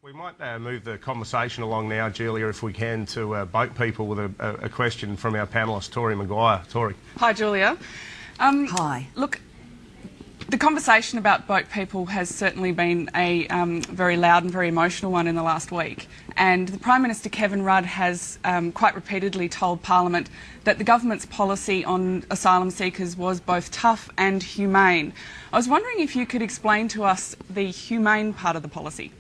We might move the conversation along now, Julia, if we can, to boat people with a question from our panellist, Tori Maguire. Tori. Hi, Julia. Hi. Look, the conversation about boat people has certainly been a very loud and very emotional one in the last week. And the Prime Minister, Kevin Rudd, has quite repeatedly told Parliament that the government's policy on asylum seekers was both tough and humane. I was wondering if you could explain to us the humane part of the policy.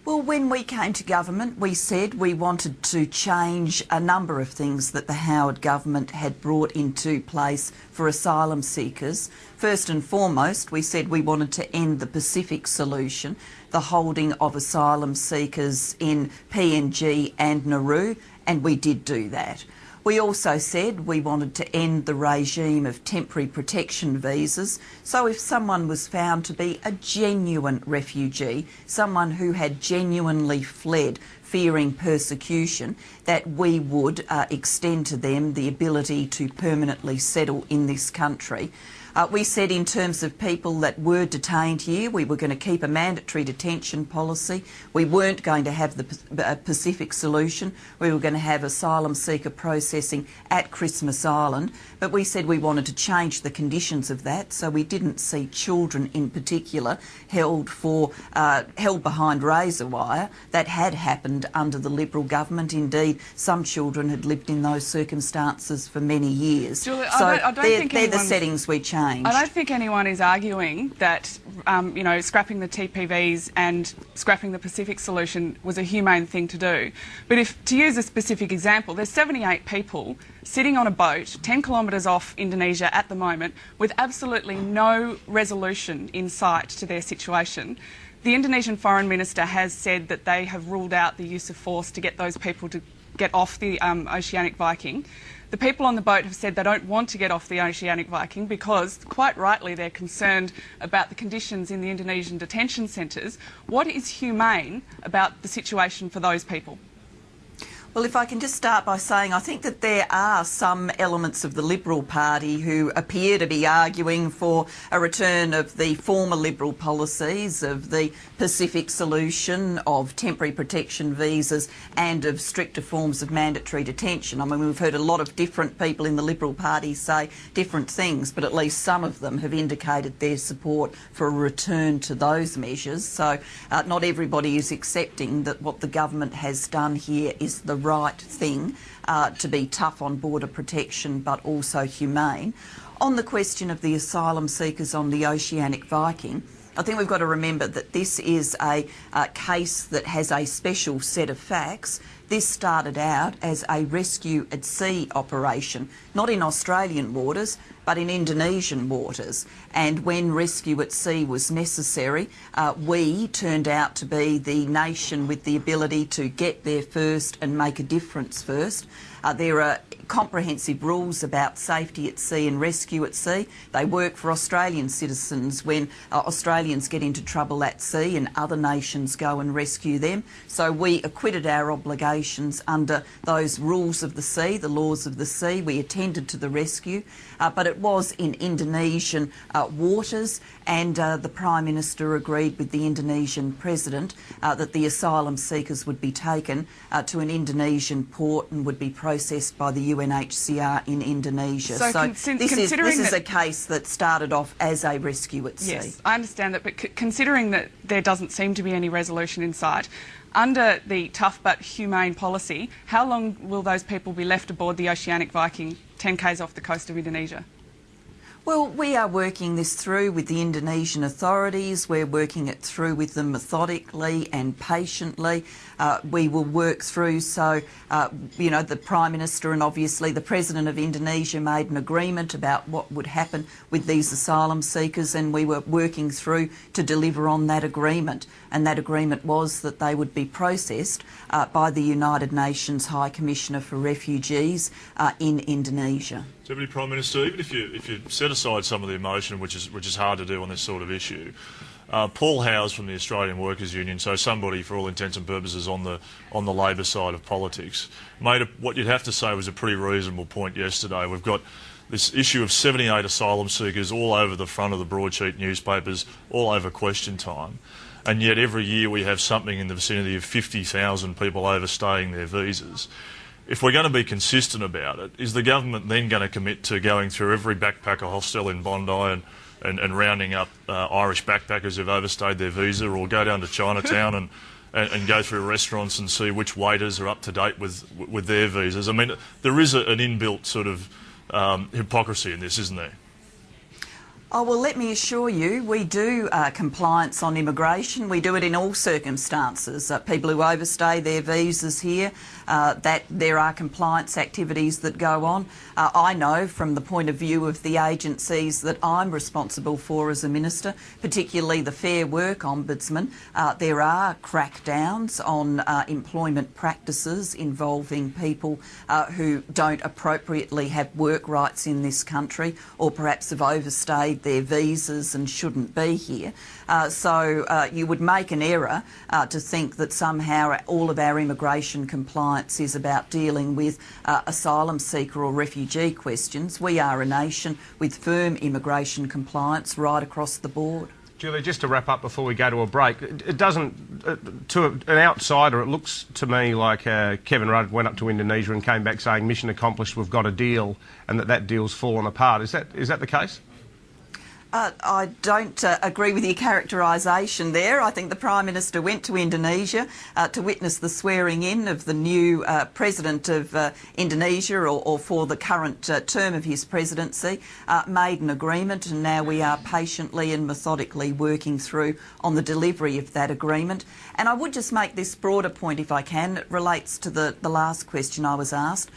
Well, when we came to government, we said we wanted to change a number of things that the Howard government had brought into place for asylum seekers. First and foremost, we said we wanted to end the Pacific solution, the holding of asylum seekers in PNG and Nauru, and we did do that. We also said we wanted to end the regime of temporary protection visas, so if someone was found to be a genuine refugee, someone who had genuinely fled fearing persecution, that we would extend to them the ability to permanently settle in this country. We said in terms of people that were detained here, we were going to keep a mandatory detention policy. We weren't going to have the Pacific solution. We were going to have asylum seeker processing at Christmas Island. But we said we wanted to change the conditions of that, so we didn't see children in particular held behind razor wire. That had happened under the Liberal government. Indeed, some children had lived in those circumstances for many years. Julia, so I don't think they're the settings we changed. I don't think anyone is arguing that, scrapping the TPVs and scrapping the Pacific solution was a humane thing to do. But to use a specific example, there's 78 people sitting on a boat 10 kilometres off Indonesia at the moment with absolutely no resolution in sight to their situation. The Indonesian Foreign Minister has said that they have ruled out the use of force to get those people to get off the Oceanic Viking. The people on the boat have said they don't want to get off the Oceanic Viking because, quite rightly, they're concerned about the conditions in the Indonesian detention centres. What is humane about the situation for those people? Well, if I can just start by saying I think that there are some elements of the Liberal Party who appear to be arguing for a return of the former Liberal policies of the Pacific solution, of temporary protection visas and of stricter forms of mandatory detention. I mean, we've heard a lot of different people in the Liberal Party say different things, but at least some of them have indicated their support for a return to those measures. So not everybody is accepting that what the government has done here is the right thing, to be tough on border protection but also humane. On the question of the asylum seekers on the Oceanic Viking, I think we've got to remember that this is a case that has a special set of facts. This started out as a rescue at sea operation, not in Australian waters, but in Indonesian waters. And when rescue at sea was necessary, we turned out to be the nation with the ability to get there first and make a difference first. There are comprehensive rules about safety at sea and rescue at sea. They work for Australian citizens when Australians get into trouble at sea and other nations go and rescue them. So we acquitted our obligations under those rules of the sea, the laws of the sea. We attended to the rescue, but it was in Indonesian waters, and the Prime Minister agreed with the Indonesian President that the asylum seekers would be taken to an Indonesian port and would be processed by the UNHCR in Indonesia. So this is a case that started off as a rescue at sea. Yes, I understand that, but considering that there doesn't seem to be any resolution in sight, under the tough but humane policy, how long will those people be left aboard the Oceanic Viking 10 k's off the coast of Indonesia? Well, we are working this through with the Indonesian authorities. We're working it through with them methodically and patiently. We will work through, so, the Prime Minister and obviously the President of Indonesia made an agreement about what would happen with these asylum seekers, and we were working through to deliver on that agreement. And that agreement was that they would be processed by the United Nations High Commissioner for Refugees in Indonesia. Deputy Prime Minister, even if you set aside some of the emotion, which is hard to do on this sort of issue, Paul Howes from the Australian Workers Union, so somebody for all intents and purposes on the Labor side of politics, made what you'd have to say was a pretty reasonable point yesterday. We've got this issue of 78 asylum seekers all over the front of the broadsheet newspapers, all over Question Time. and yet every year we have something in the vicinity of 50,000 people overstaying their visas. If we're going to be consistent about it, is the government then going to commit to going through every backpacker hostel in Bondi and rounding up Irish backpackers who've overstayed their visa, or go down to Chinatown and go through restaurants and see which waiters are up to date with their visas? I mean, there is an inbuilt sort of hypocrisy in this, isn't there? Oh, well, let me assure you, we do compliance on immigration. We do it in all circumstances. People who overstay their visas here, that there are compliance activities that go on. I know from the point of view of the agencies that I'm responsible for as a minister, particularly the Fair Work Ombudsman, there are crackdowns on employment practices involving people who don't appropriately have work rights in this country, or perhaps have overstayed their visas and shouldn't be here. So you would make an error to think that somehow all of our immigration compliance is about dealing with asylum seeker or refugee questions. We are a nation with firm immigration compliance right across the board. Julia, just to wrap up before we go to a break, it doesn't, to an outsider, it looks to me like Kevin Rudd went up to Indonesia and came back saying, mission accomplished, we've got a deal, and that deal's fallen apart. Is that the case? I don't agree with your characterisation there. I think the Prime Minister went to Indonesia to witness the swearing-in of the new President of Indonesia, or for the current term of his presidency, made an agreement, and now we are patiently and methodically working through on the delivery of that agreement. And I would just make this broader point, if I can. It relates to the last question I was asked.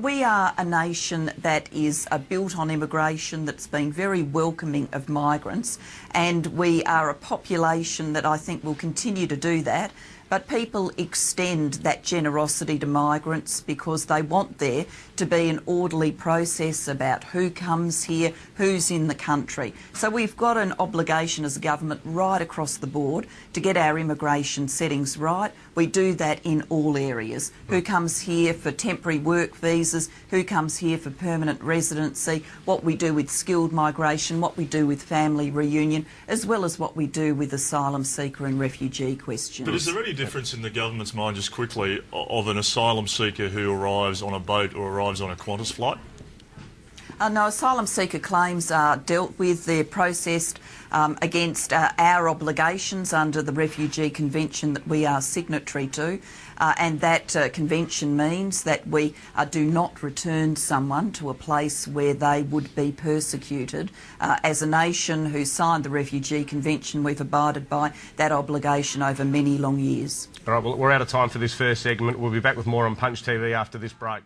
We are a nation that is built on immigration, that's been very welcoming of migrants, and we are a population that I think will continue to do that. But people extend that generosity to migrants because they want there to be an orderly process about who comes here, who's in the country. So we've got an obligation as a government right across the board to get our immigration settings right. We do that in all areas. Who comes here for temporary work visas, who comes here for permanent residency, what we do with skilled migration, what we do with family reunion, as well as what we do with asylum seeker and refugee questions. But is there any difference in the government's mind, just quickly, of an asylum seeker who arrives on a boat or arrives on a Qantas flight? No, asylum seeker claims are dealt with. They're processed against our obligations under the Refugee Convention that we are signatory to, and that convention means that we do not return someone to a place where they would be persecuted. As a nation who signed the Refugee Convention, we've abided by that obligation over many long years. All right, well, we're out of time for this first segment. We'll be back with more on Punch TV after this break.